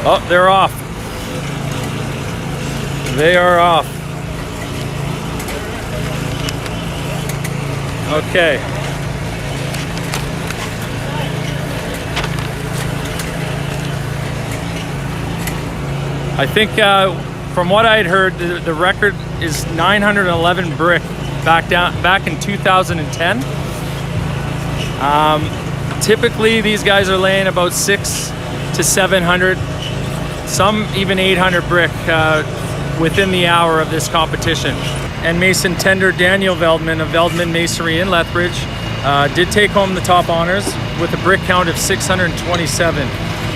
Oh, they're off. They are off. Okay. I think from what I'd heard, the record is 911 brick back in 2010. Typically, these guys are laying about 600 to 700, some even 800 brick within the hour of this competition. And Mason tender Daniel Veldman of Veldman Masonry in Lethbridge did take home the top honors with a brick count of 627.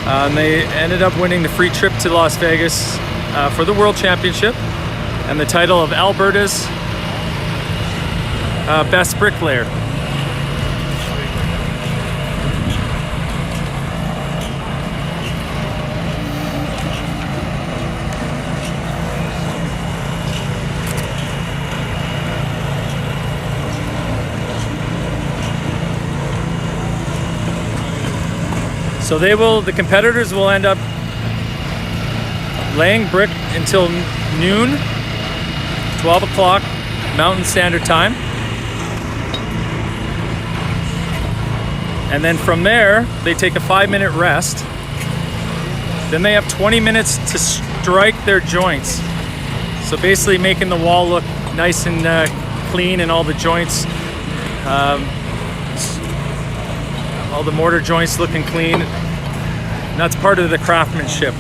And they ended up winning the free trip to Las Vegas for the World Championship and the title of Alberta's Best Bricklayer. So the competitors will end up laying brick until noon, 12 o'clock Mountain Standard Time. And then from there, they take a 5-minute rest. Then they have 20 minutes to strike their joints. So basically making the wall look nice and clean, and all the joints, all the mortar joints looking clean. And that's part of the craftsmanship.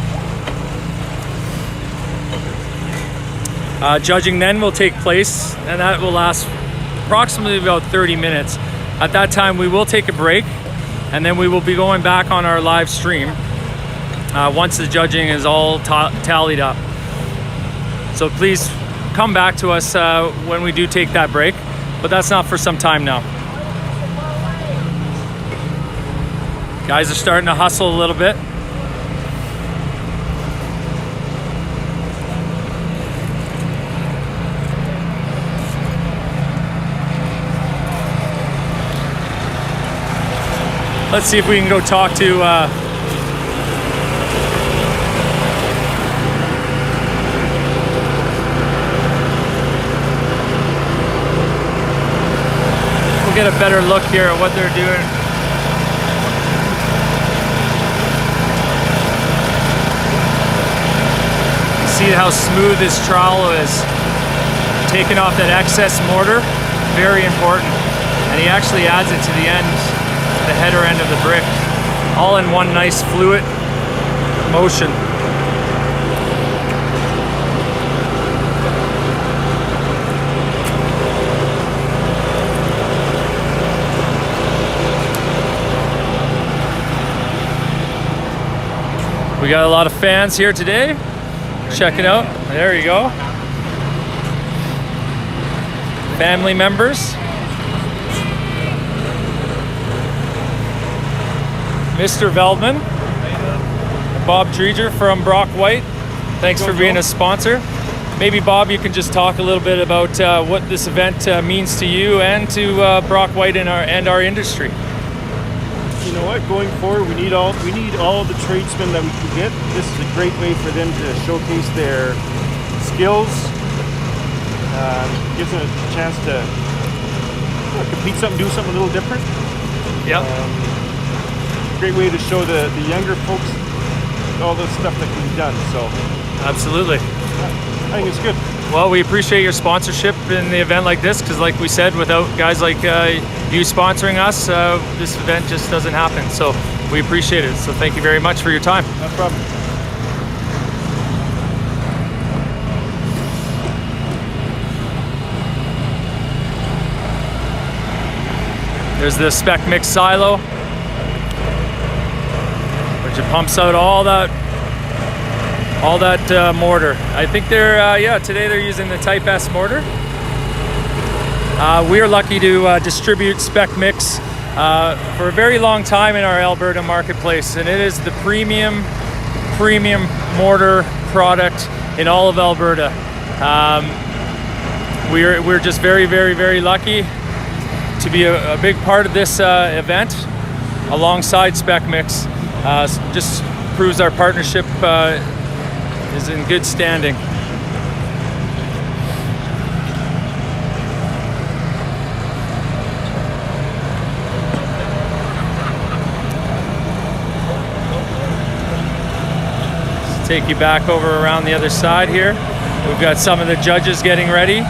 Judging then will take place, and that will last approximately about 30 minutes. At that time, we will take a break, and then we will be going back on our live stream once the judging is all tallied up. So please come back to us when we do take that break, but that's not for some time now. Guys are starting to hustle a little bit. Let's see if we can go talk to we'll get a better look here at what they're doing. See how smooth this trowel is. Taking off that excess mortar, very important. And he actually adds it to the end, the header end of the brick, all in one nice fluid motion. We got a lot of fans here today. Check it out. There you go. Family members. Mr. Veldman. Bob Dreger from Brock White. Thanks for being a sponsor. Maybe Bob, you can just talk a little bit about what this event means to you and to Brock White and our industry. You know what? Going forward, we need all the tradesmen that we can get. This is a great way for them to showcase their skills. Gives them a chance to compete something, do something a little different. Yep. Great way to show the younger folks all the stuff that can be done. So absolutely. I think it's good. Well, we appreciate your sponsorship in the event like this, because like we said, without guys like you sponsoring us, this event just doesn't happen. So we appreciate it. So thank you very much for your time. No problem. There's the SPEC MIX silo, which it pumps out all that mortar. I think they're today they're using the Type S mortar. We are lucky to distribute SPEC MIX for a very long time in our Alberta marketplace, and it is the premium mortar product in all of Alberta. We're just very lucky to be a big part of this event alongside SPEC MIX. Just proves our partnership is in good standing. Let's take you back over around the other side here. We've got some of the judges getting ready.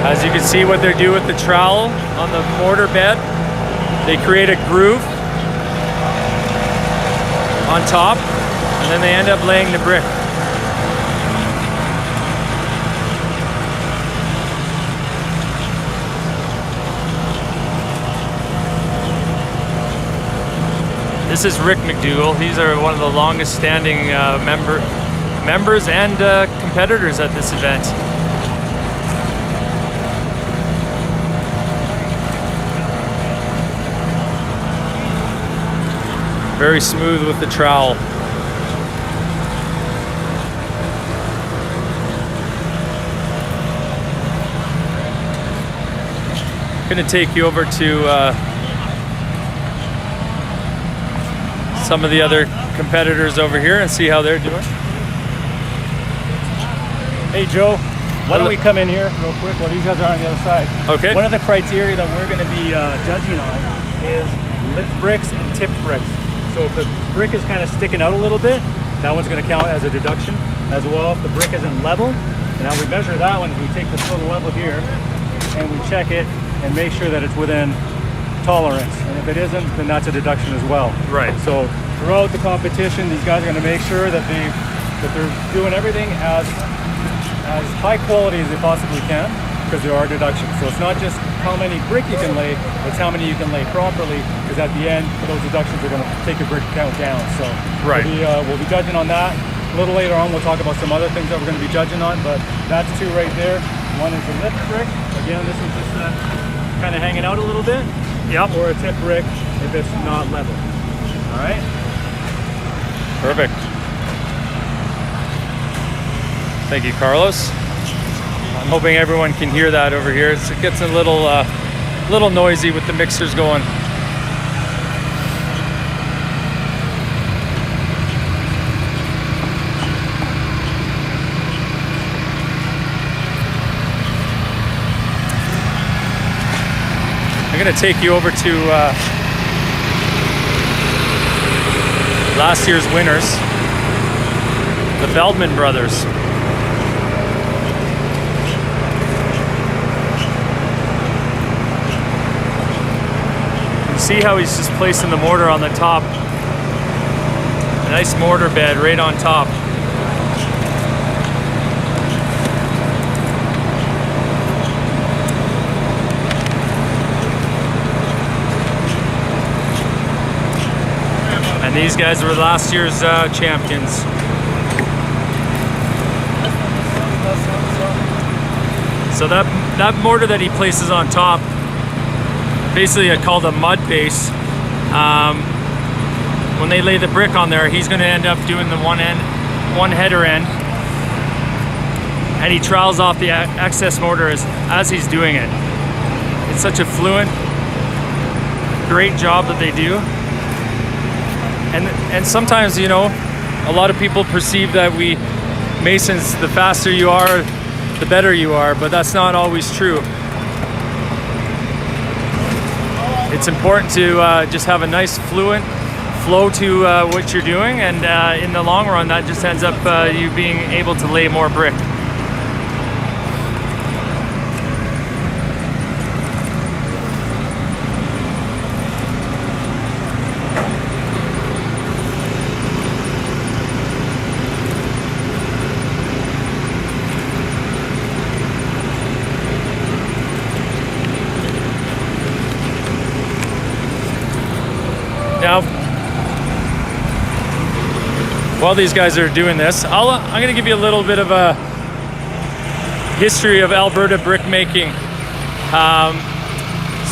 As you can see what they do with the trowel on the mortar bed, they create a groove on top, and then they end up laying the brick. This is Rick Mcdougall. He's one of the longest standing members and competitors at this event. Very smooth with the trowel. I'm going to take you over to some of the other competitors over here and see how they're doing. Hey Joe, why don't we come in here real quick while these guys are on the other side. Okay. One of the criteria that we're going to be judging on is lipped bricks and tipped bricks. So if the brick is kind of sticking out a little bit, that one's going to count as a deduction as well. If the brick isn't level, and now we measure that one, we take this little level here and we check it and make sure that it's within tolerance. And if it isn't, then that's a deduction as well. Right. So throughout the competition, these guys are going to make sure that they're doing everything as high quality as they possibly can, because there are deductions. So it's not just how many brick you can lay, it's how many you can lay properly, because at the end, those deductions are going to take your brick count down. So right. We'll be judging on that. A little later on, we'll talk about some other things that we're going to be judging on, but that's two right there. One is a lipped brick. Again, this is just kind of hanging out a little bit. Yep. Or a tip brick if it's not level. All right? Perfect. Thank you, Carlos. I'm hoping everyone can hear that over here. It gets a little noisy with the mixers going. I'm going to take you over to last year's winners, the Veldman brothers. See how he's just placing the mortar on the top. A nice mortar bed right on top. And these guys were last year's champions. So that mortar that he places on top, basically called a mud base. When they lay the brick on there, he's going to end up doing the one header end, and he trowels off the excess mortar as he's doing it. It's such a fluent, great job that they do. And sometimes, you know, a lot of people perceive that we masons, the faster you are, the better you are, but that's not always true. It's important to just have a nice fluent flow to what you're doing, and in the long run that just ends up you being able to lay more brick. Now, while these guys are doing this, I'm going to give you a little bit of a history of Alberta brick making.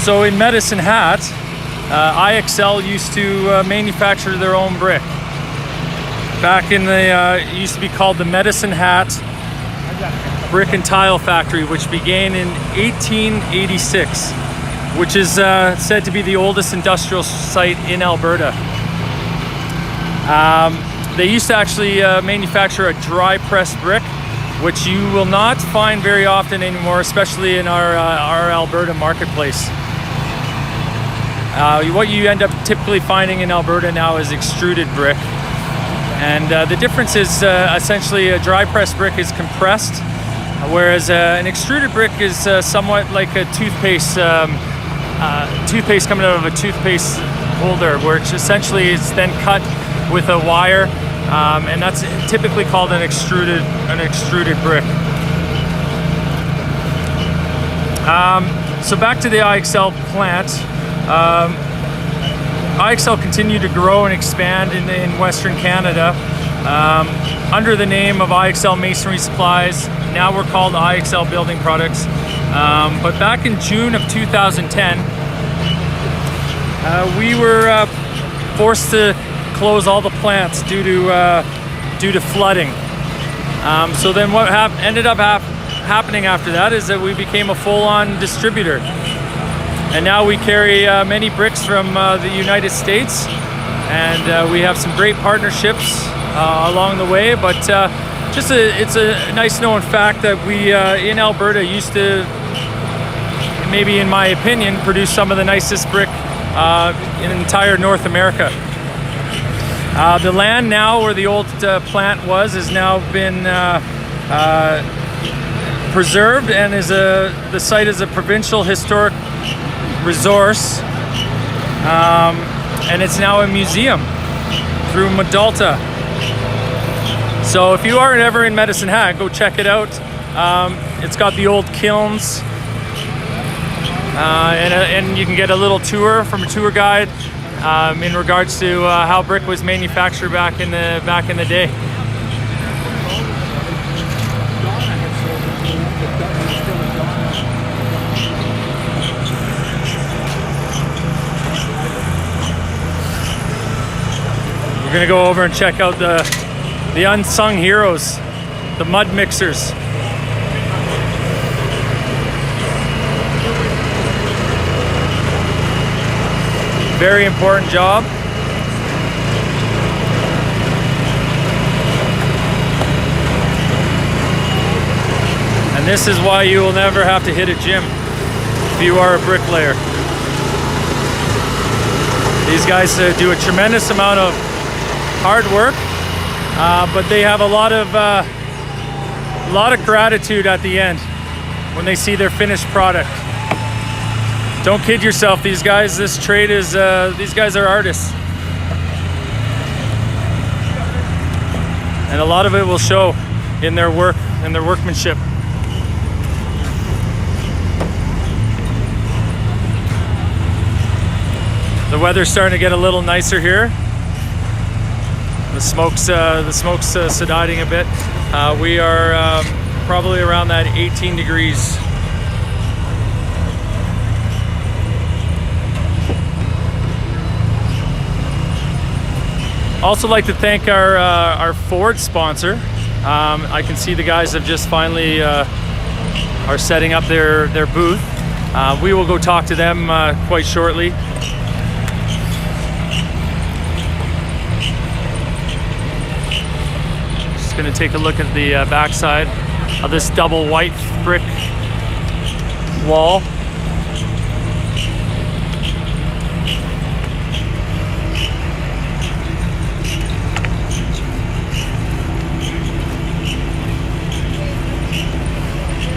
So in Medicine Hat, IXL used to manufacture their own brick. Back in the, it used to be called the Medicine Hat Brick and Tile Factory, which began in 1886, which is said to be the oldest industrial site in Alberta. They used to actually manufacture a dry press brick, which you will not find very often anymore, especially in our Alberta marketplace. What you end up typically finding in Alberta now is extruded brick. And the difference is essentially a dry press brick is compressed, whereas an extruded brick is somewhat like a toothpaste, toothpaste coming out of a toothpaste holder, which essentially is then cut with a wire, and that's typically called an extruded brick. So back to the IXL plant. IXL continued to grow and expand in Western Canada under the name of IXL Masonry Supplies. Now we're called IXL Building Products. But back in June of 2010, we were forced to close all the plants due to flooding. So then what ended up happening after that is that we became a full-on distributor. And now we carry many bricks from the United States, and we have some great partnerships along the way. But it's a nice known fact that we in Alberta used to, maybe in my opinion, produce some of the nicest brick in entire North America. The land now where the old plant was has now been preserved and is the site is a provincial historic resource, and it's now a museum through Mcdougall. So if you are ever in Medicine Hat, go check it out. It's got the old kilns, and you can get a little tour from a tour guide in regards to how brick was manufactured back in the day. We're gonna go over and check out the unsung heroes, the mud mixers. Very important job. And this is why you will never have to hit a gym if you are a bricklayer. These guys do a tremendous amount of hard work, but they have a lot of gratitude at the end when they see their finished product. Don't kid yourself, these guys. This trade is these guys are artists, and a lot of it will show in their work and their workmanship. The weather's starting to get a little nicer here. The smoke's subsiding a bit. We are probably around that 18 degrees. Also like to thank our Ford sponsor. I can see the guys have just finally are setting up their booth. We will go talk to them quite shortly. Going to take a look at the backside of this double white brick wall.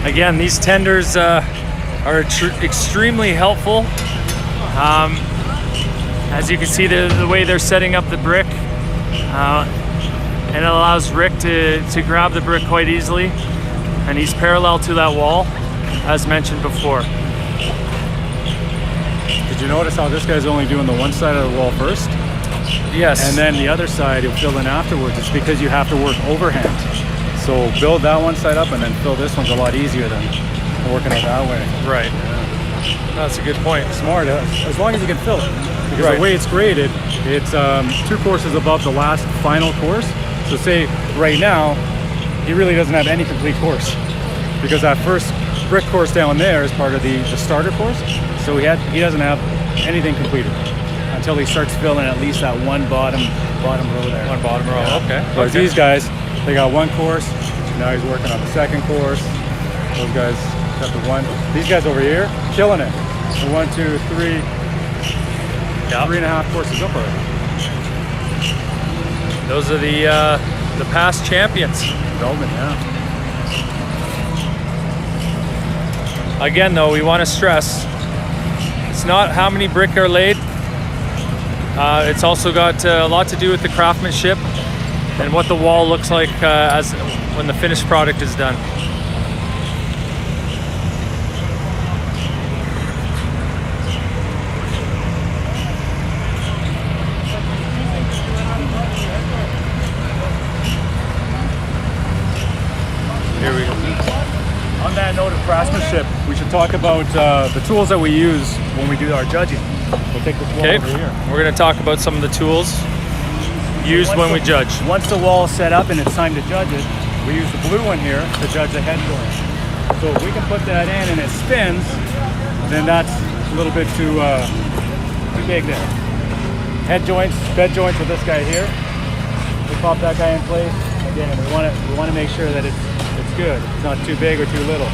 Again, these tenders are extremely helpful. As you can see, the way they're setting up the brick. And it allows Rick to grab the brick quite easily, and he's parallel to that wall, as mentioned before. Did you notice how this guy's only doing the one side of the wall first? Yes. And then the other side he'll fill in afterwards. It's because you have to work overhand. So build that one side up and then fill this one's a lot easier than working it that way. Right. Yeah. That's a good point. Smart, as long as you can fill it. because the way it's graded, it's 2 courses above the last final course. So say right now, he really doesn't have any complete course, because that first brick course down there is part of the starter course. So he doesn't have anything completed until he starts filling at least that one bottom row there. One bottom row, Yeah. okay. Whereas these guys, they got 1 course. Now he's working on the 2nd course. Those guys got the 1. These guys over here, killing it. So 1, 2, 3, 3.5 courses up already. Those are the past champions. Veldman, yeah. Again, though, we want to stress, it's not how many brick are laid. It's also got a lot to do with the craftsmanship and what the wall looks like when the finished product is done. Here we go. On that note of craftsmanship, we should talk about the tools that we use when we do our judging. We'll take this wall Okay, over here. we're going to talk about some of the tools used when we judge. Once the wall is set up and it's time to judge it, we use the blue one here to judge the head joint. So if we can put that in and it spins, then that's a little bit too big there. Head joints, bed joints with this guy here. We pop that guy in place. Again, we want to make sure that it's good. It's not too big or too little.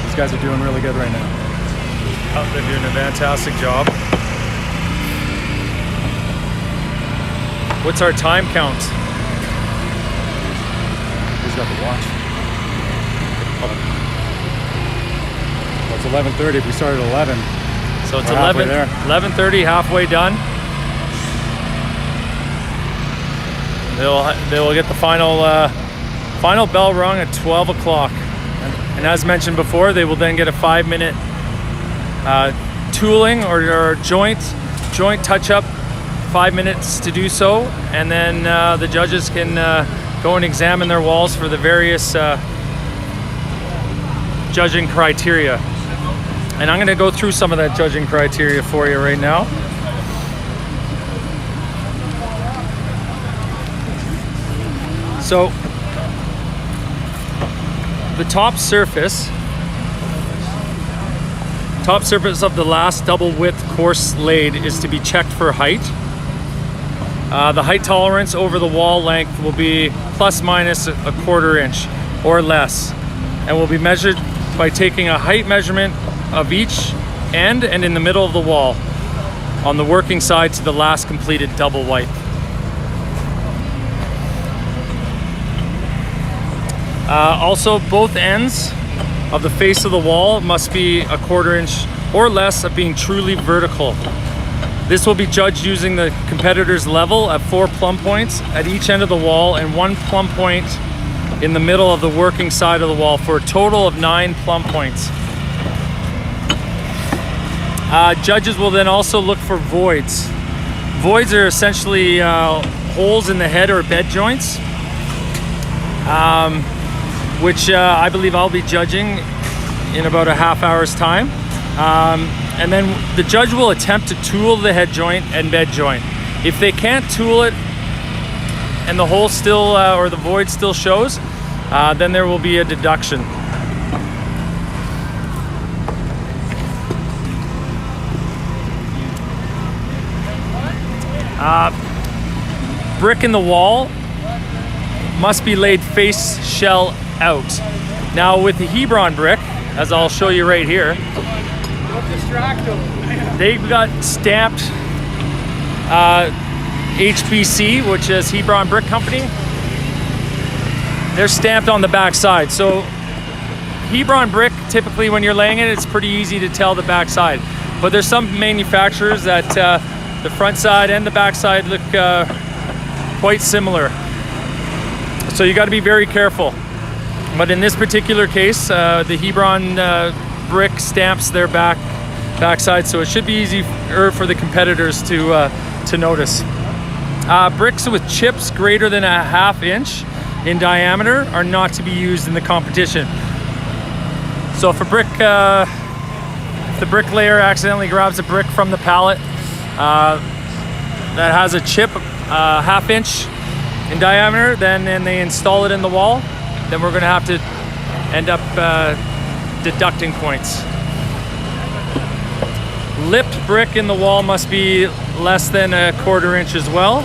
These guys are doing really good right now. Oh, they're doing a fantastic job. What's our time count? Who's got the watch? Well, it's 11:30. If we started at 11. So it's We're halfway 11:30, halfway done. They will get the final bell rung at 12 o'clock. And as mentioned before, they will then get a 5-minute tooling or joint touch-up, 5 minutes to do so, and then the judges can go and examine their walls for the various judging criteria. And I'm going to go through some of that judging criteria for you right now. So the top surface of the last double width course laid is to be checked for height. The height tolerance over the wall length will be plus minus a 1/4 inch or less, and will be measured by taking a height measurement of each end and in the middle of the wall on the working side to the last completed double width. Also, both ends of the face of the wall must be a 1/4 inch or less of being truly vertical. This will be judged using the competitor's level at 4 plumb points at each end of the wall and 1 plumb point in the middle of the working side of the wall for a total of 9 plumb points. Judges will then also look for voids. Voids are essentially holes in the head or bed joints, which I believe I'll be judging in about a half hour's time. And then the judge will attempt to tool the head joint and bed joint. If they can't tool it and the hole still or the void still shows, then there will be a deduction. Brick in the wall must be laid face shell out. Now with the Hebron brick, as I'll show you right here, they've got stamped HBC, which is Hebron Brick Company. They're stamped on the back side. So Hebron brick, typically when you're laying it, it's pretty easy to tell the back side. But there's some manufacturers that the front side and the back side look quite similar. So you got to be very careful. But in this particular case, the Hebron brick stamps their backside, so it should be easier for the competitors to notice. Bricks with chips greater than a 1/2 inch in diameter are not to be used in the competition. So if a brick if the bricklayer accidentally grabs a brick from the pallet that has a chip ½ inch in diameter, then they install it in the wall, then we're going to have to end up deducting points. Lipped brick in the wall must be less than ¼ inch as well.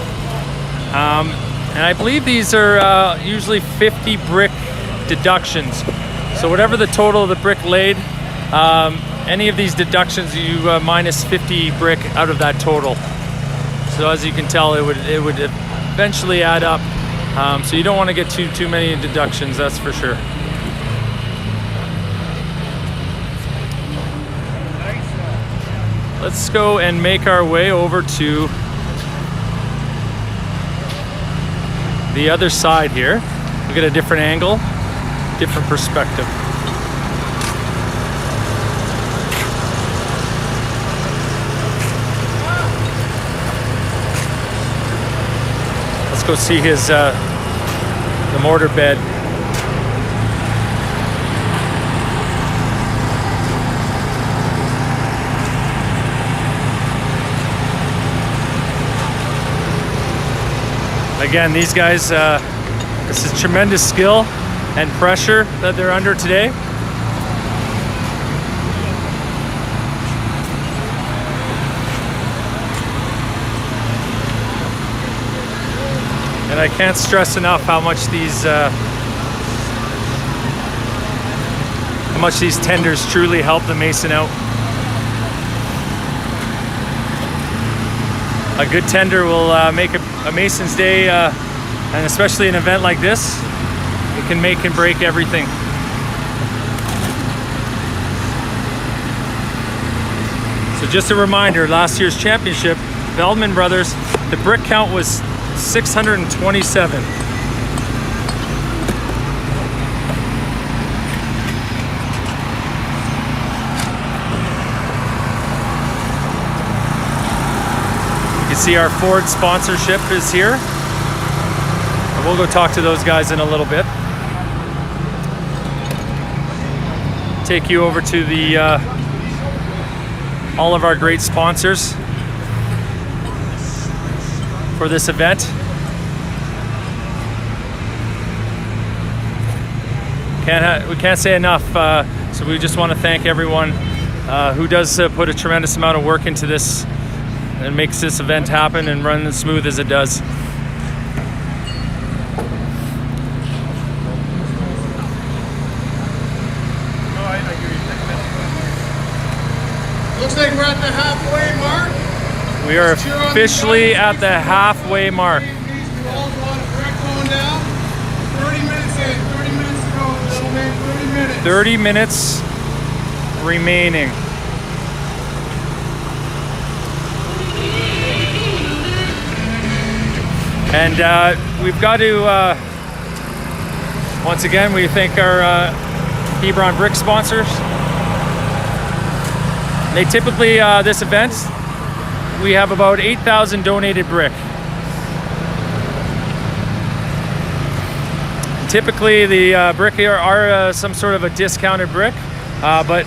And I believe these are usually 50 brick deductions. So whatever the total of the brick laid, any of these deductions, you minus 50 brick out of that total. So as you can tell, it would eventually add up. So you don't want to get too many deductions, that's for sure. Let's go and make our way over to the other side here. We get a different angle, different perspective. Let's go see his the mortar bed. Again, these guys, this is tremendous skill and pressure that they're under today. And I can't stress enough how much these tenders truly help the mason out. A good tender will make a mason's day, and especially an event like this, it can make and break everything. So just a reminder, last year's championship, Veldman brothers, the brick count was 627. You see our Ford sponsorship is here. And we'll go talk to those guys in a little bit. Take you over to the all of our great sponsors for this event. We can't say enough. So we just want to thank everyone who does put a tremendous amount of work into this and makes this event happen and run as smooth as it does. Looks like we're at the halfway mark. We are officially at the halfway mark. These walls, a lot of brick going down. 30 minutes in, 30 minutes to go, little man, 30 minutes. 30 minutes remaining. And we've got to, once again, we thank our Hebron brick sponsors. They typically, this event, we have about 8,000 donated brick. Typically the brick here are some sort of a discounted brick, but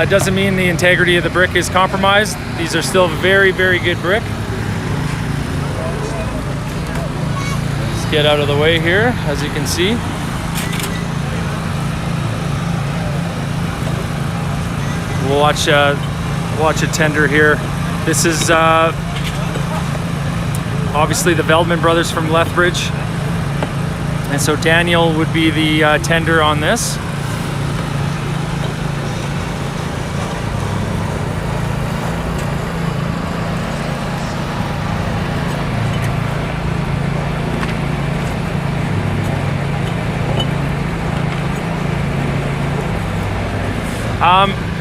it doesn't mean the integrity of the brick is compromised. These are still very, very good brick. Get out of the way here, as you can see. We'll watch a tender here. This is obviously the Veldman brothers from Lethbridge, and so Daniel would be the tender on this.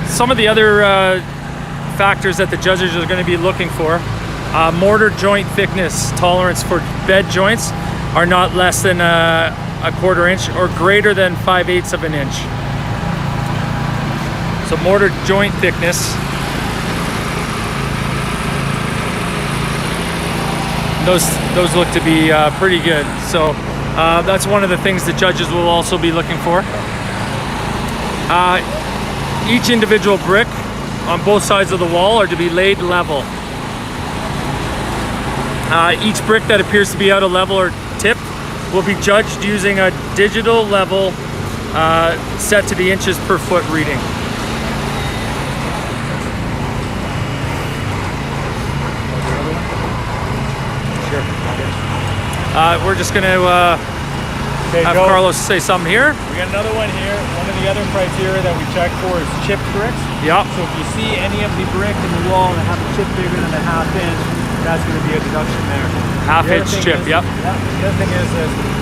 Some of the other factors that the judges are going to be looking for, mortar joint thickness tolerance for bed joints are not less than a ¼ inch or greater than 5/8 of an inch. So mortar joint thickness, those look to be pretty good. So that's one of the things the judges will also be looking for. Each individual brick on both sides of the wall are to be laid level. Each brick that appears to be out of level or tipped will be judged using a digital level set to the inches per foot reading. We're just going to have Carlos say something here. We got another one here. One of the other criteria that we check for is chipped bricks. Yep. So if you see any of the brick in the wall that have a chip bigger than a ½ inch, that's going to be a deduction there. Half-inch chip, yep. Yeah. The other thing is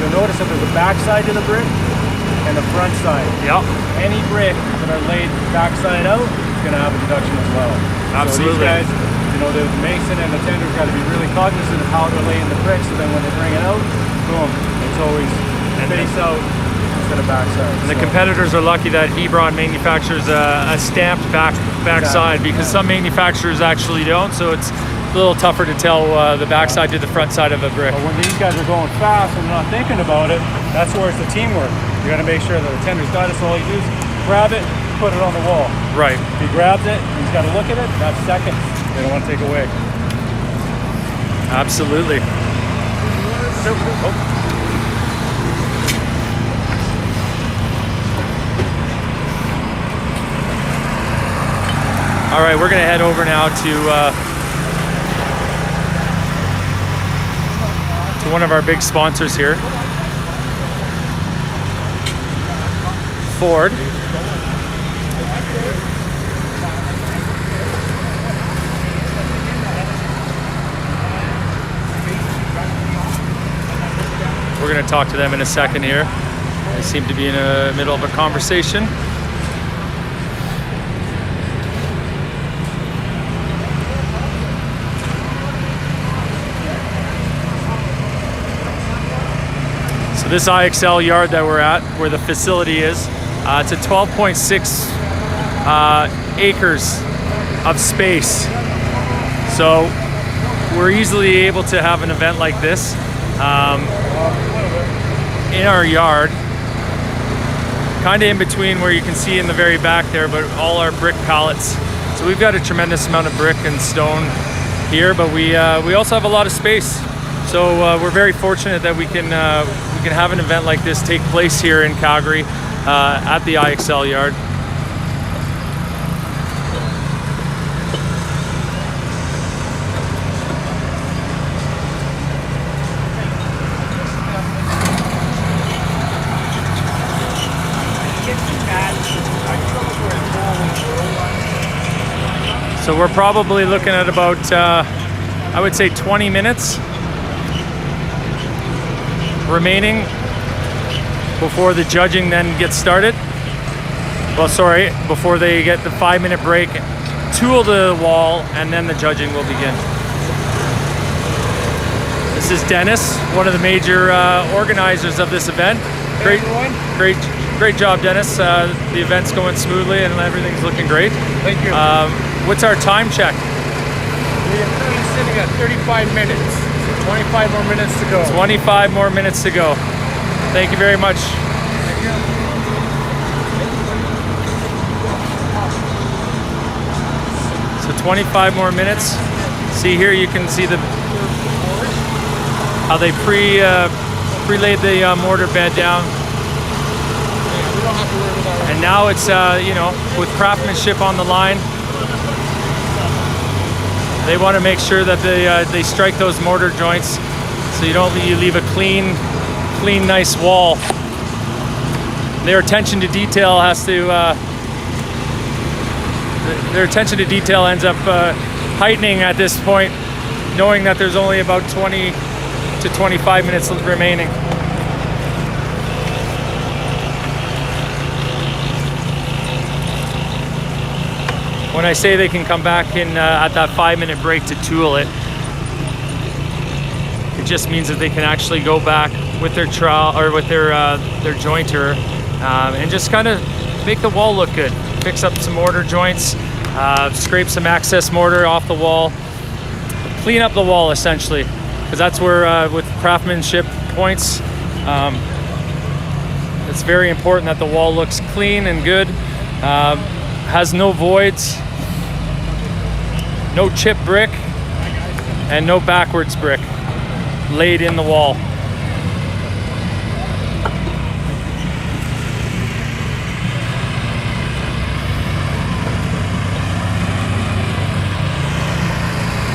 you'll notice that there's a back side to the brick and the front side. Yep. Any brick that are laid back side out is going to have a deduction as well. Absolutely. So these guys, you know, the mason and the tender's got to be really cognizant of how they're laying the bricks, so then when they bring it out, boom, it's always face out instead of backside. And the competitors are lucky that Hebron manufactures a stamped backside because some manufacturers actually don't, so it's a little tougher to tell the backside to the front side of a brick. But when these guys are going fast and not thinking about it, that's where it's the teamwork. You got to make sure that the tender's got it, so all you do is grab it, put it on the wall. Right. If he grabs it, he's got to look at it, that's seconds. They don't want to take away. Absolutely. Oh. All right, we're gonna head over now to one of our big sponsors here, Ford. We're gonna talk to them in a second here. They seem to be in the middle of a conversation. This IXL yard that we're at, where the facility is, it's a 12.6 acres of space. So we're easily able to have an event like this in our yard, kind of in between where you can see in the very back there, but all our brick pallets. So we've got a tremendous amount of brick and stone here, but we also have a lot of space. So we're very fortunate that we can have an event like this take place here in Calgary at the IXL yard. So we're probably looking at about, I would say 20 minutes remaining before the judging then gets started. Well, sorry, before they get the 5-minute break, tool the wall, and then the judging will begin. This is Dennis, one of the major organizers of this event. Great job, Dennis. The event's going smoothly and everything's looking great. Thank you. What's our time check? We are currently sitting at 35 minutes. 25 more minutes to go. 25 more minutes to go. Thank you very much. Thank you. So 25 more minutes. See here, you can see how they pre-laid the mortar bed down. And now it's you know, with craftsmanship on the line, they want to make sure that they strike those mortar joints, so you leave a clean, nice wall. Their attention to detail ends up heightening at this point, knowing that there's only about 20 to 25 minutes remaining. When I say they can come back in at that 5-minute break to tool it, it just means that they can actually go back with their trowel or with their jointer and just kind of make the wall look good. Fix up some mortar joints, scrape some access mortar off the wall, clean up the wall essentially, because that's where with craftsmanship points, it's very important that the wall looks clean and good. has no voids, no chip brick, and no backwards brick laid in the wall.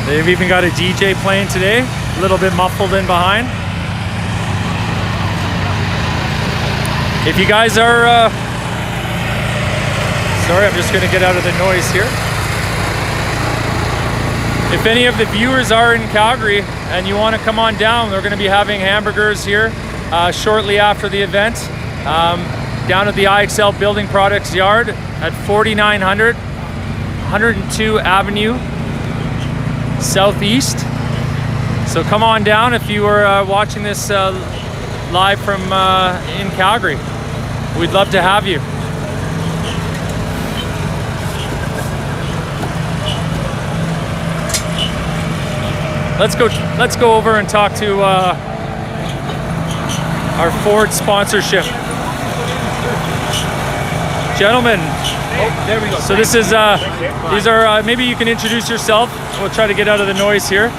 They've even got a DJ playing today, a little bit muffled in behind. If you guys are, sorry, I'm just gonna get out of the noise here. If any of the viewers are in Calgary and you wanna come on down, they're gonna be having hamburgers here shortly after the event, down at the IXL Building Products Yard at 4900 102 Avenue Southeast. So come on down if you are watching this live from in Calgary. We'd love to have you. Let's go over and talk to our Ford sponsorship. Gentlemen, There we go. so this is these are maybe you can introduce yourself. We'll try to get out of the noise here.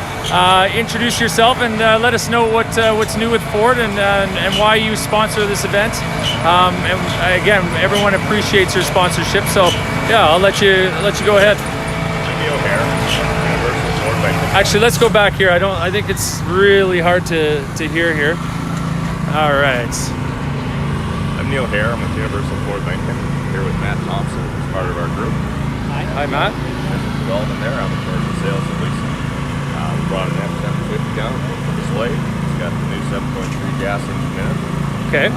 Introduce yourself and let us know what's new with Ford and why you sponsor this event. And again, everyone appreciates your sponsorship. So yeah, I'll let you go ahead. Actually, let's go back here. I think it's really hard to hear here. All right. I'm Neil Hare. I'm with Universal Ford Lincoln. Here with Matt Thompson, who's part of our group. Hi, Matt. Veldman there. I'm in charge of sales and leasing. We brought an F-750 down for display. It's got the new 7.3 gas engine in it. Okay.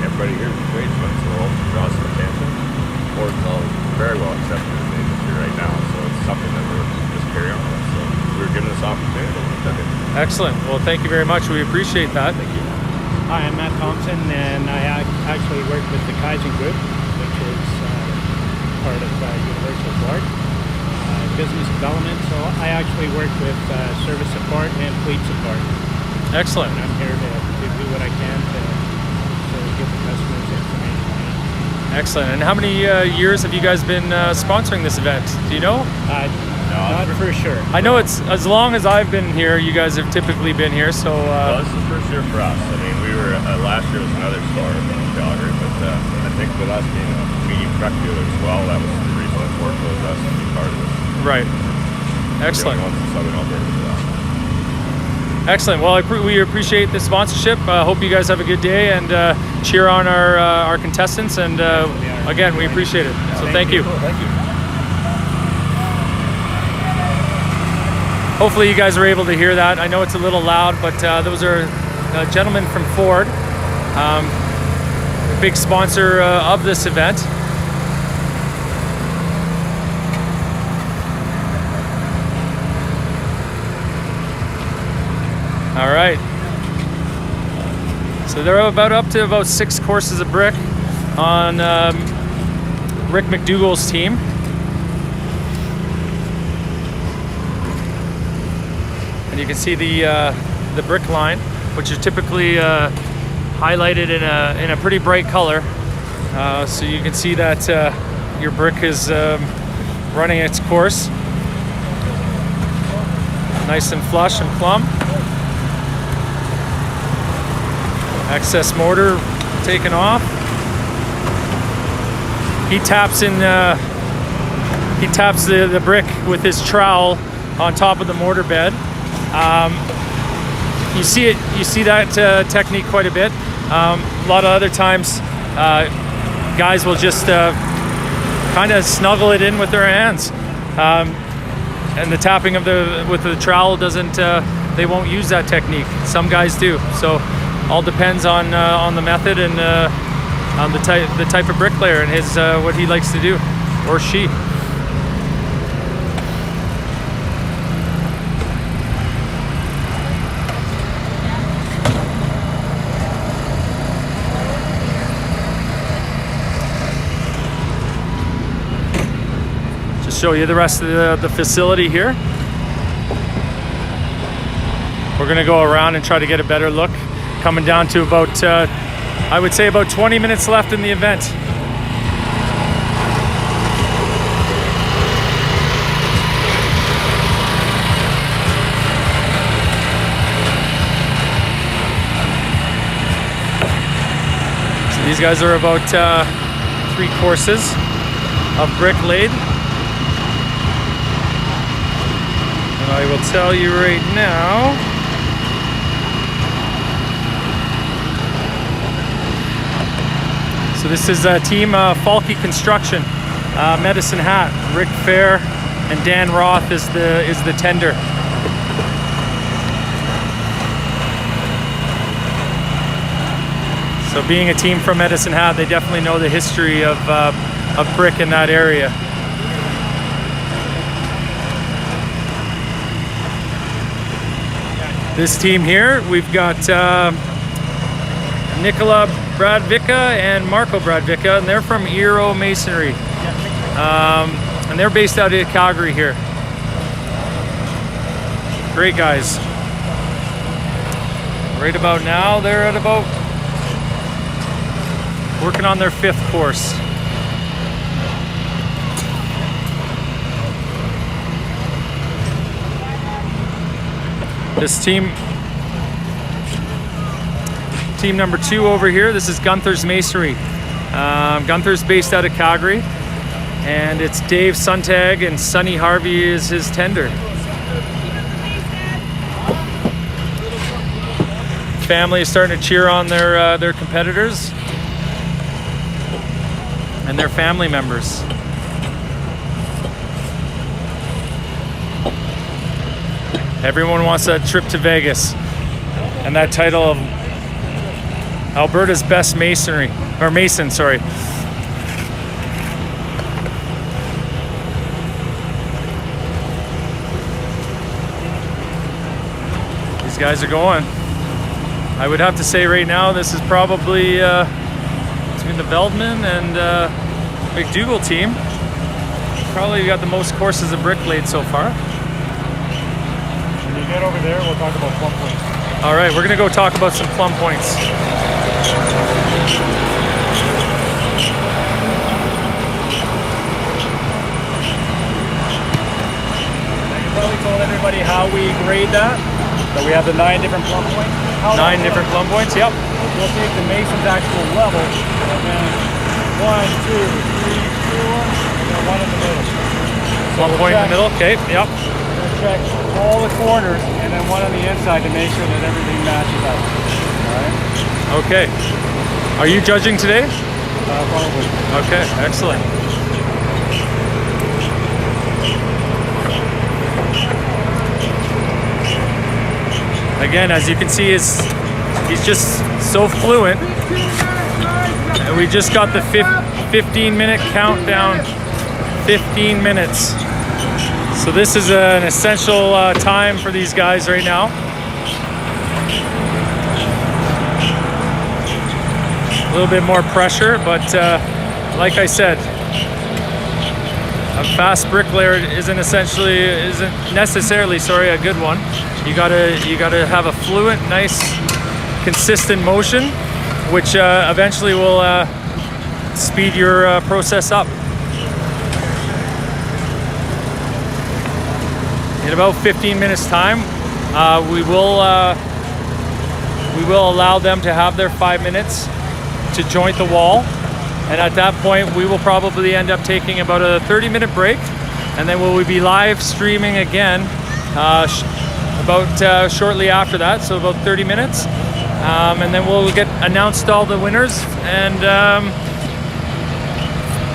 Everybody here is great, so it draws some attention. Ford's all very well accepted in the industry right now, so it's something that we're just carrying on with. So we're given this opportunity. We took it. Excellent. Well, thank you very much. We appreciate that. Thank you. Hi, I'm Matt Thompson, and I actually work with the Kaizen Group, which is part of Universal Ford business development. So I actually work with service support and fleet support. Excellent. And I'm here to do what I can to give the customers information. Excellent. And how many years have you guys been sponsoring this event? Do you know? Not for sure. I know it's as long as I've been here. You guys have typically been here, so. Well, this is the first year for us. I mean, we were last year was another store in Calgary, but I think with us being a medium truck dealer as well, that was the reason that Ford chose us to be part of it. Right. Excellent. We're the only ones in Southern Alberta for that. Excellent. Well, we appreciate the sponsorship. Hope you guys have a good day and cheer on our contestants. And again, we appreciate it. So thank you. Thank you. Hopefully you guys are able to hear that. I know it's a little loud, but those are gentlemen from Ford, big sponsor of this event. All right. So they're up to about 6 courses of brick on Rick Mcdougall's team. And you can see the brick line, which is typically highlighted in a pretty bright color, so you can see that your brick is running its course, nice and flush and plumb. Excess mortar taken off. He taps the brick with his trowel on top of the mortar bed. You see that technique quite a bit. A lot of other times, guys will just kind of snuggle it in with their hands, and the tapping with the trowel doesn't. They won't use that technique. Some guys do. So, all depends on the method and on the type of bricklayer and his what he likes to do, or she. Show you the rest of the facility here. We're gonna go around and try to get a better look. Coming down to about, I would say about 20 minutes left in the event. guys are about 3 courses of brick laid. And I will tell you right now, so this is Team Falke Construction, Medicine Hat, Rick Fair, and Dan Roth is the tender. So being a team from Medicine Hat, they definitely know the history of brick in that area. This team here, we've got Nicola Bradvicka and Marco Bradvicka, and they're from Eero Masonry. And they're based out of Calgary here. Great guys. Right about now, they're at about working on their 5th course. This team number 2 over here, this is Gunther's Masonry. Gunther's based out of Calgary, and it's Dave Suntag and Sonny Harvey is his tender. Family is starting to cheer on their competitors and their family members. Everyone wants that trip to Vegas and that title of Alberta's best masonry, or mason, sorry. These guys are going. I would have to say right now, this is probably between the Veldman and Mcdougall team. Probably got the most courses of brick laid so far. When you get over there, we'll talk about plumb points. All right, we're gonna go talk about some plumb points. Probably told everybody how we grade that. So we have the 9 different plumb points. 9 different plumb points, yep. We'll take the mason's actual level, and then 1, 2, 3, 4, and then 1 in the middle. Plumb point in the middle, okay, yep. We're gonna check all the corners, and then 1 on the inside to make sure that everything matches up. All right? Okay. Are you judging today? Probably. Okay, excellent. Again, as you can see, he's just so fluent. And we just got the 15-minute countdown. 15 minutes. So this is an essential time for these guys right now. A little bit more pressure, but like I said, a fast bricklayer isn't necessarily a good one. You gotta have a fluent, nice, consistent motion, which eventually will speed your process up. In about 15 minutes time, we will allow them to have their 5 minutes to joint the wall, and at that point we will probably end up taking about a 30-minute break, and then we'll be live streaming again about shortly after that, so about 30 minutes, and then we'll get announced all the winners, and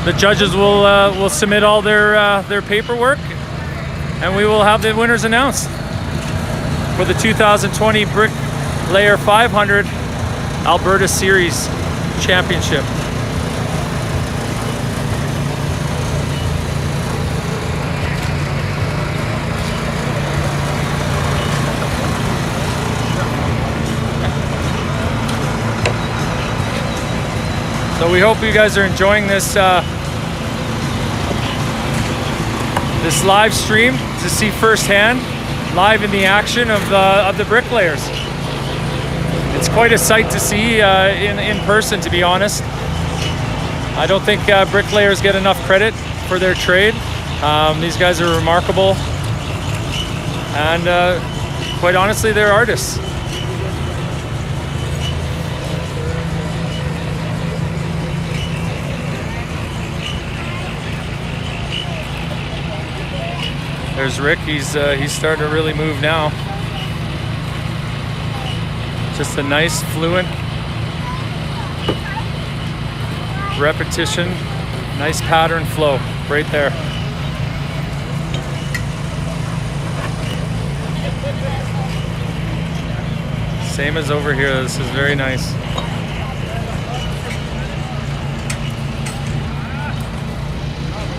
the judges will submit all their paperwork, and we will have the winners announced for the 2020 Bricklayer 500 Alberta Series Championship. So we hope you guys are enjoying this this live stream to see firsthand, live in the action of the bricklayers. It's quite a sight to see in person, to be honest. I don't think bricklayers get enough credit for their trade. These guys are remarkable, and quite honestly, they're artists. There's Rick. He's starting to really move now. Just a nice fluent repetition, nice pattern flow right there. Same as over here. This is very nice.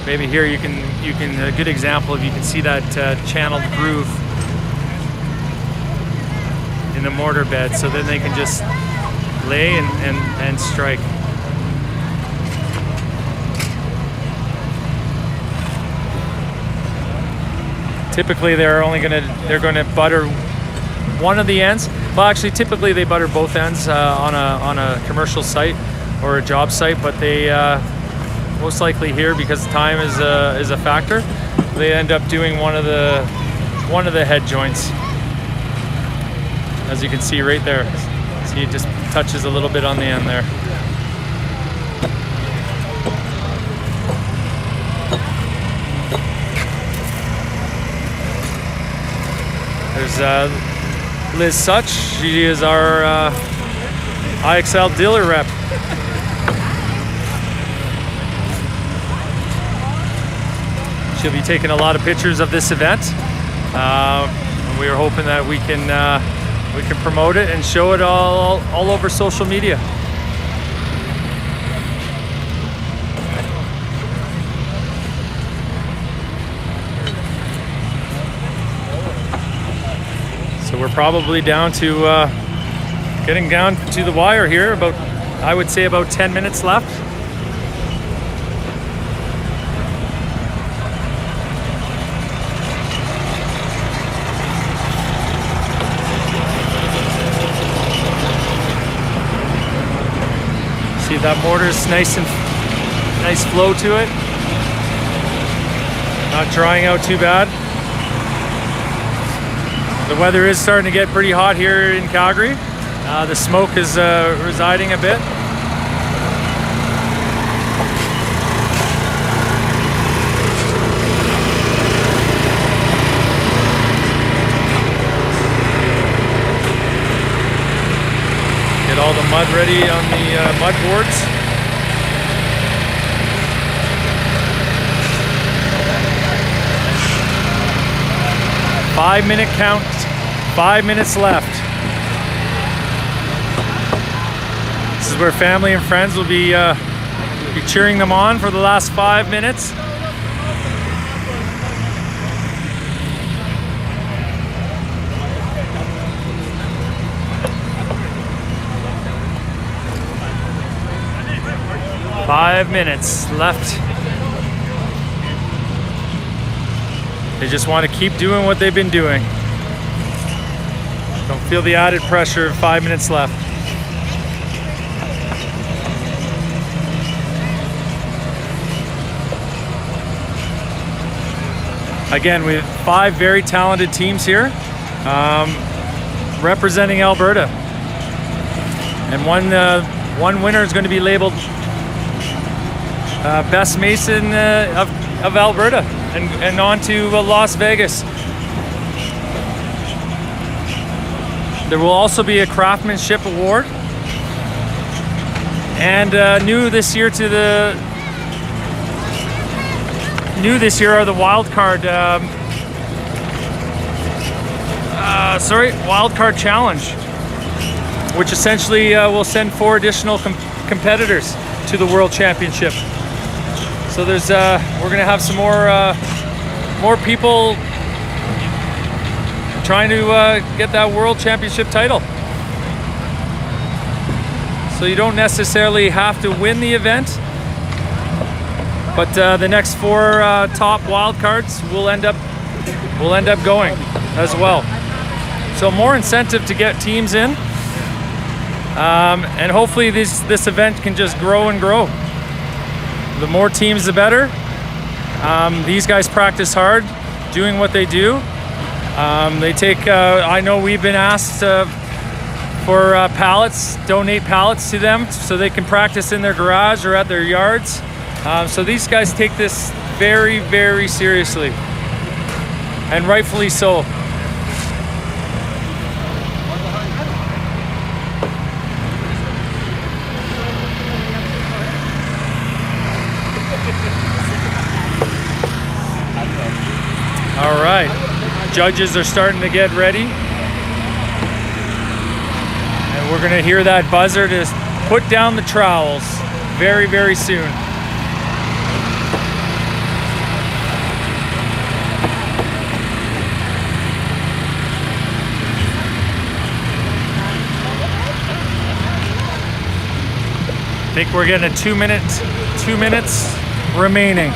Maybe here you can a good example of, you can see that channeled groove in the mortar bed, so then they can just lay and strike. Typically they're gonna butter one of the ends. Well, actually typically they butter both ends on a commercial site or a job site, but they most likely here, because time is a factor, they end up doing one of the head joints, as you can see right there. See, it just touches a little bit on the end there. There's Liz Such. She is our IXL dealer rep. She'll be taking a lot of pictures of this event. We are hoping that we can promote it and show it all over social media. So we're probably down to getting down to the wire here. I would say about 10 minutes left. See, that mortar's nice flow to it. Not drying out too bad. The weather is starting to get pretty hot here in Calgary. The smoke is residing a bit. Get all the mud ready on the mud boards. Five-minute count, 5 minutes left. This is where family and friends will be cheering them on for the last 5 minutes. Five minutes left. They just want to keep doing what they've been doing. Don't feel the added pressure of 5 minutes left. Again, we have 5 very talented teams here representing Alberta. And one winner is going to be labeled Best Mason of Alberta. And on to Las Vegas. There will also be a craftsmanship award. And new this year are the wild card wild card challenge, which essentially will send 4 additional competitors to the World Championship. So there's we're gonna have some more people trying to get that World Championship title. So you don't necessarily have to win the event, but the next 4 top wild cards will end up going as well. So more incentive to get teams in, and hopefully this event can just grow and grow. The more teams, the better. These guys practice hard, doing what they do. They take, I know we've been asked for pallets, donate pallets to them so they can practice in their garage or at their yards. So these guys take this very, very seriously. and rightfully so. All right, judges are starting to get ready. And we're gonna hear that buzzer to put down the trowels very, very soon. I think we're getting a 2 minutes remaining.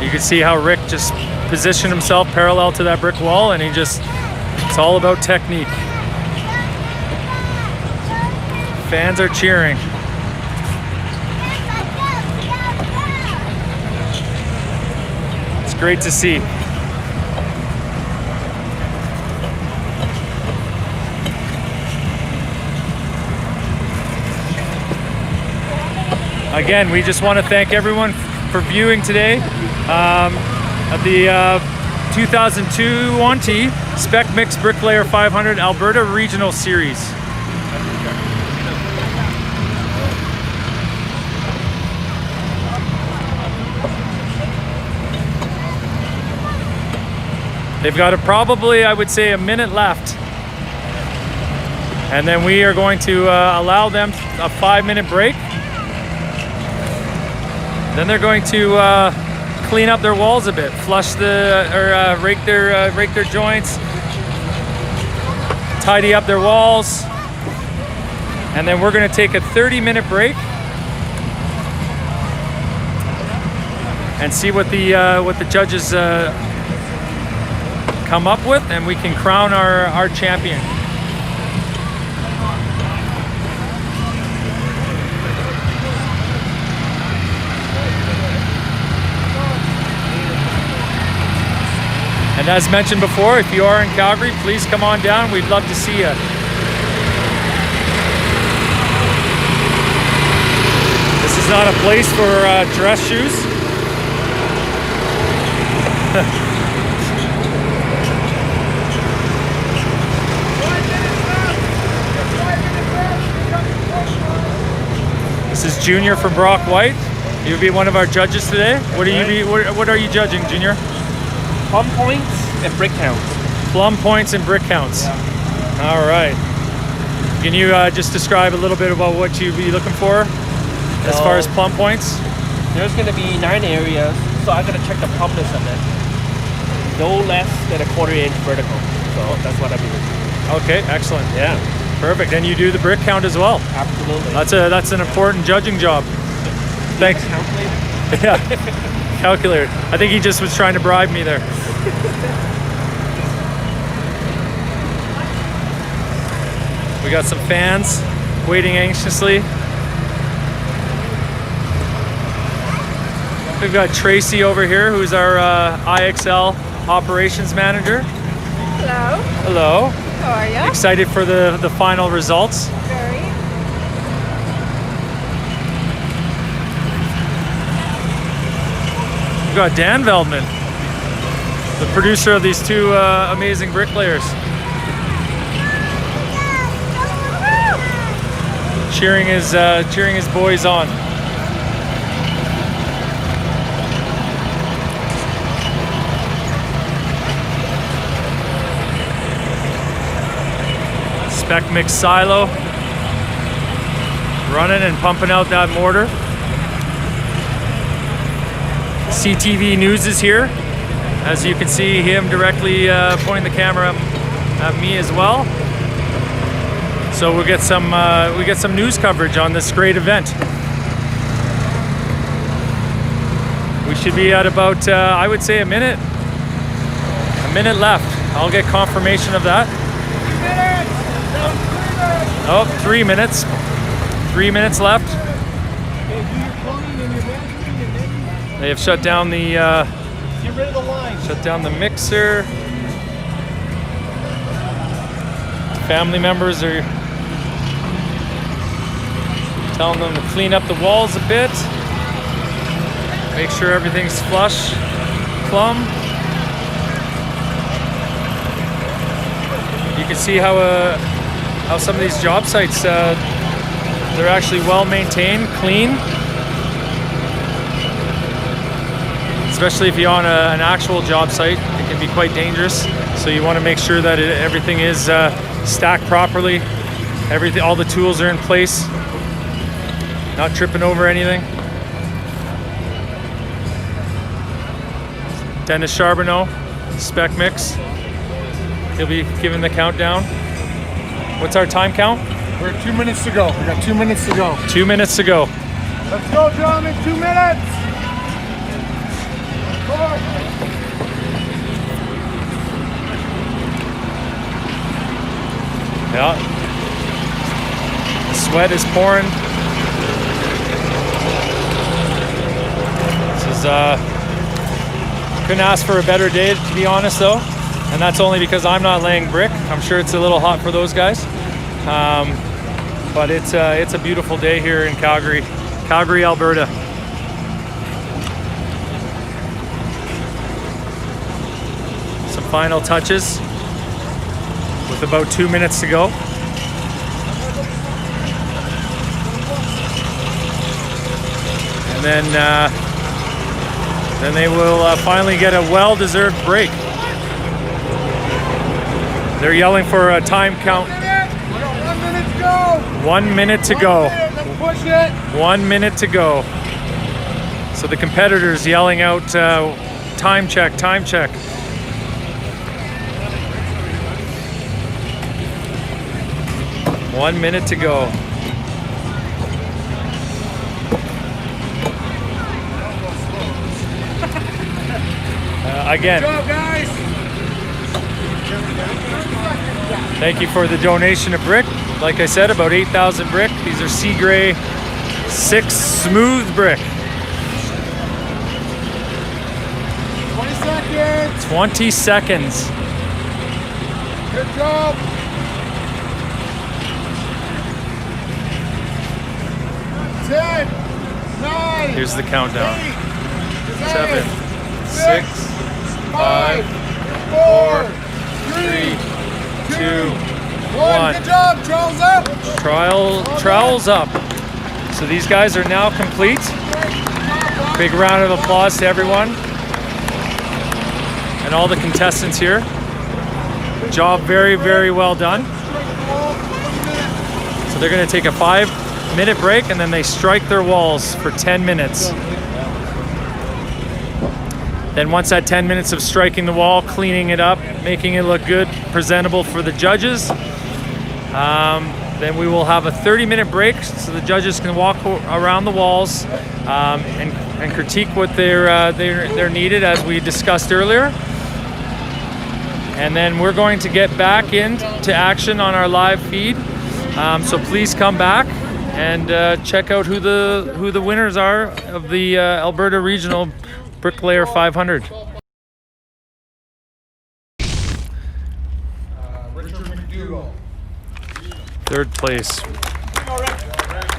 You can see how Rick just positioned himself parallel to that brick wall, and it's all about technique. Fans are cheering. It's great to see. Again, we just want to thank everyone for viewing today at the 2020 SPEC MIX BRICKLAYER 500 Alberta Regional Series. They've got probably, I would say, a minute left. And then we are going to allow them a 5-minute break. Then they're going to clean up their walls a bit, flush rake their joints, tidy up their walls, and then we're going to take a 30-minute break and see what the judges come up with, and we can crown our champion. And as mentioned before, if you are in Calgary, please come on down. We'd love to see you. This is not a place for dress shoes. This is Junior from Brock White. You'll be one of our judges today. What are you judging, Junior? Plum points and brick counts. Plum points and brick counts. Yeah. All right. Can you just describe a little bit about what you'd be looking for as far as plum points? There's going to be 9 areas, so I'm going to check the plumpness of it. No less than a 1/4 inch vertical. So that's what I'll be looking. Okay, excellent. Yeah. Perfect. And you do the brick count as well. Absolutely. That's an important judging job. Thanks. Calculator? Yeah. Calculator. I think he just was trying to bribe me there. We got some fans waiting anxiously. We've got Tracy over here, who's our IXL operations manager. Hello. Hello. How are you? Excited for the final results. Very. We've got Dan Veldman, the producer of these two amazing bricklayers. Cheering his boys on. SPEC MIX silo, running and pumping out that mortar. CTV News is here. As you can see him directly pointing the camera at me as well. So we'll get some news coverage on this great event. We should be at about I would say a minute left. I'll get confirmation of that. 3 minutes. 3 minutes left. They have shut down the Get rid of the line. shut down the mixer. Family members are Telling them to clean up the walls a bit. Make sure everything's flush, plumb. You can see how some of these job sites, they're actually well maintained, clean. Especially if you're on an actual job site, it can be quite dangerous. So you want to make sure that everything is stacked properly. All the tools are in place. Not tripping over anything. Dennis Charbonneau, SPEC MIX. He'll be giving the countdown. What's our time count? We're at 2 minutes to go. We got 2 minutes to go. 2 minutes to go. Let's go, gentlemen. 2 minutes. Come on. Yeah. The sweat is pouring. This is couldn't ask for a better day, to be honest, though, and that's only because I'm not laying brick. I'm sure it's a little hot for those guys, but it's a beautiful day here in Calgary, Alberta. Some final touches with about 2 minutes to go. And then they will finally get a well-deserved break. They're yelling for a time count. 1 minute to go. 1 minute to go. Let's push it. 1 minute to go. So the competitors yelling out, time check, time check. One minute to go. Again, Good job, guys. thank you for the donation of brick. Like I said, about 8,000 brick. These are sea gray 6 smooth brick. 20 seconds. 20 seconds. Good job. 10, 9. Here's the countdown. 8, 7, 6, 5, 4, 3, 2, 1. Good job. Trowels up. Trowels up. So these guys are now complete. Big round of applause to everyone and all the contestants here. Job very, very well done. So they're going to take a 5-minute break and then they strike their walls for 10 minutes. Then once that 10 minutes of striking the wall, cleaning it up, making it look good, presentable for the judges, then we will have a 30-minute break so the judges can walk around the walls and critique what they're needed, as we discussed earlier. And then we're going to get back into action on our live feed. So please come back and check out who the winners are of the Alberta Regional Bricklayer 500. Richard Mcdougall. Third place,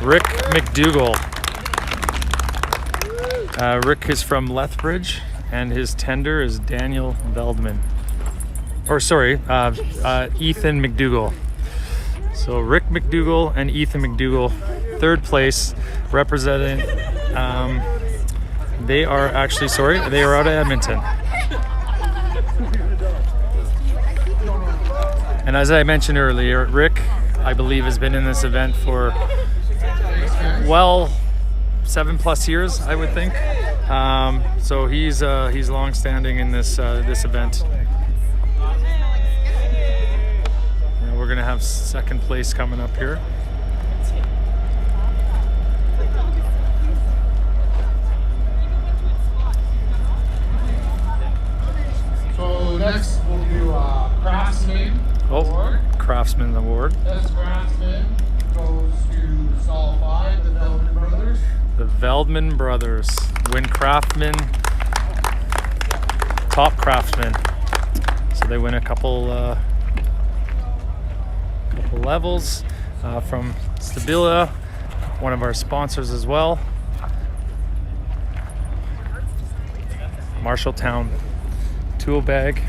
Rick Mcdougall. Rick is from Lethbridge, and his tender is Daniel Veldman. Or sorry, Ethan Mcdougall. So Rick Mcdougall and Ethan Mcdougall, third place, representing. They are out of Edmonton. And as I mentioned earlier, Rick, I believe, has been in this event for, well, 7+ years, I would think. So he's long-standing in this event. And we're gonna have second place coming up here. So next we'll do Craftsman Award. Craftsman Award. Best Craftsman goes to Sol 5, the Veldman Brothers. The Veldman Brothers win Craftsman Top Craftsman. So they win a couple levels from Stabila one of our sponsors as well. Marshalltown tool bag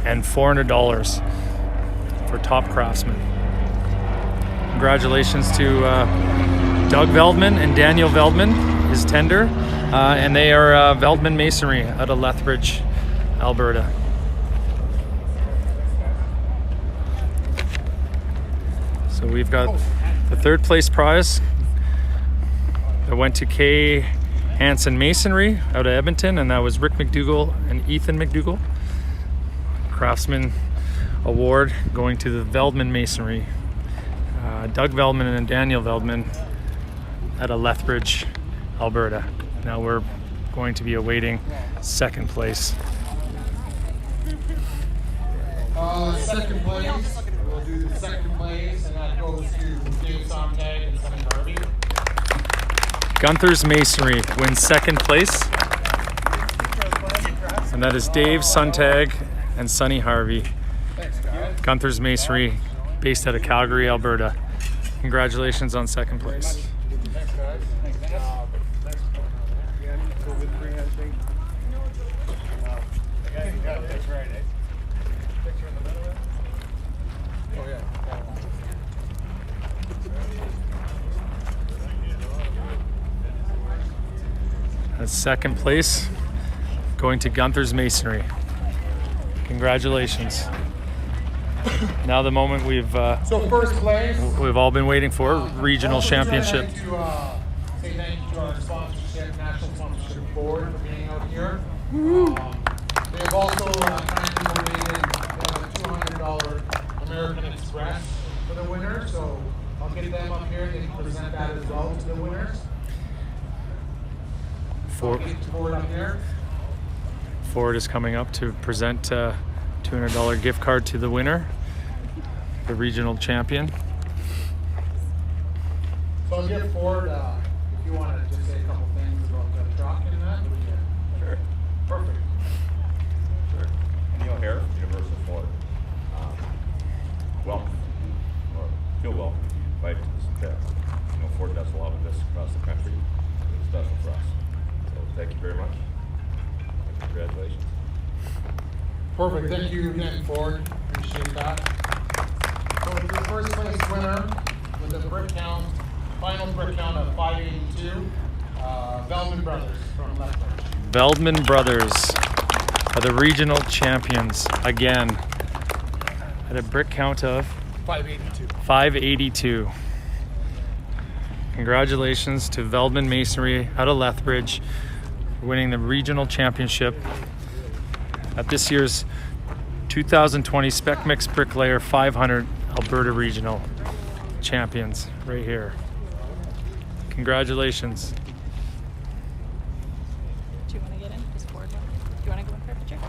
and $400 for Top Craftsman. Congratulations to Doug Veldman and Daniel Veldman, his tender, and they are Veldman Masonry out of Lethbridge, Alberta. So we've got the third place prize that went to K. Hansen Masonry out of Edmonton, and that was Rick Mcdougall and Ethan Mcdougall. Craftsman award going to the Veldman Masonry, Doug Veldman and Daniel Veldman out of Lethbridge, Alberta. Now we're going to be awaiting second place. Second place, we'll do the second place, and that goes to Dave Sontag and Sonny Harvey. Gunther's Masonry wins second place, and that is Dave Sontag and Sonny Harvey. Gunther's Masonry, based out of Calgary, Alberta. Congratulations on second place. That's second place going to Gunther's Masonry. Congratulations. Now the moment we've So first place, we've all been waiting for, regional championship. I'd like to say thank you to our sponsorship, National Sponsorship Board, for being out here. They have also kindly donated a $200 American Express for the winners, so I'll get them up here. They can present that as well to the winners. Forward up here. Ford is coming up to present a $200 gift card to the winner, the regional champion. So I'll get Ford, if you want to just say a couple things about the truck and that. Sure. Perfect. Sure. Neil here, Universal Ford. Welcome, or feel welcome, invited to this event. You know, Ford does a lot of this across the country. It's special for us. So thank you very much. Congratulations. Perfect. Thank you again, Ford. Appreciate that. So the first place winner with a brick count, final brick count of 582, Veldman Brothers from Lethbridge. Veldman Brothers are the regional champions again at a brick count of 582. Congratulations to Veldman Masonry out of Lethbridge for winning the regional championship at this year's 2020 SPEC MIX BRICKLAYER 500 Alberta Regional Champions right here. Congratulations. Do you want to get in? Just forward one. Do you want to go in for a picture?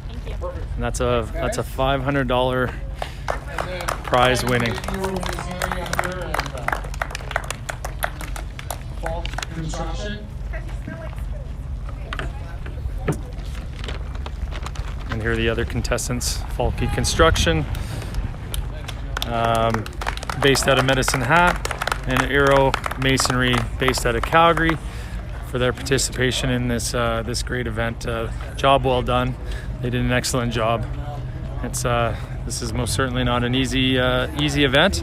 Thank you. And that's a $500 prize winning. Construction. And here are the other contestants. Falke Construction, based out of Medicine Hat, and Aero Masonry, based out of Calgary, for their participation in this this great event. Job well done. They did an excellent job. It's this is most certainly not an easy event,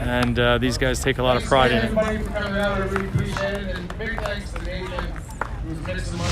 and these guys take a lot of pride in it. Everybody for coming out, I really appreciate it, and big thanks to Nathan, who's mixing money.